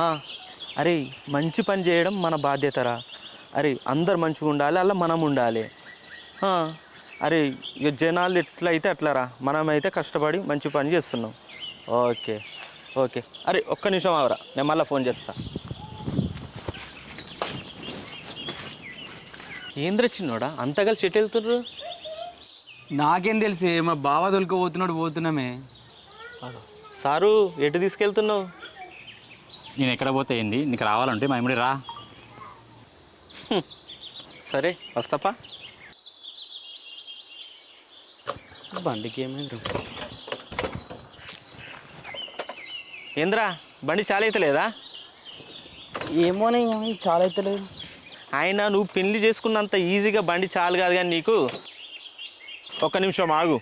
ఆ, అరే మంచి పని చేయడం మన బాధ్యతరా. అరే అందరు మంచిగా ఉండాలి, అలా మనం ఉండాలి. ఆ, అరే ఇక జనాలు ఎట్లయితే అట్లరా, మనమైతే కష్టపడి మంచి పని చేస్తున్నాం. Okay okay. అరే ఒక్క నిమిషం అవరా, నేను మళ్ళీ ఫోన్ చేస్తా. ఏంద్ర చిన్నోడా అంత కలిసి ఎటు వెళ్తుర్రు? నాకేం తెలిసి మా బావ తొలుకపోతున్నాడు, పోతున్నామే. సారు ఎటు తీసుకెళ్తున్నావు? నేను ఎక్కడ పోతే ఏంది, నీకు రావాలంటే మా ఇమ్మడి రా. సరే వస్తాపా. బండికి ఏమైంది? ఏంద్రా బండి చాలా అయితే లేదా? ఏమోనే చాలా అవుతలేదు. ఆయన నువ్వు పెళ్లి చేసుకున్నంత ఈజీగా బండి చాలు కాదు కానీ నీకు. ఒక్క నిమిషం ఆగు.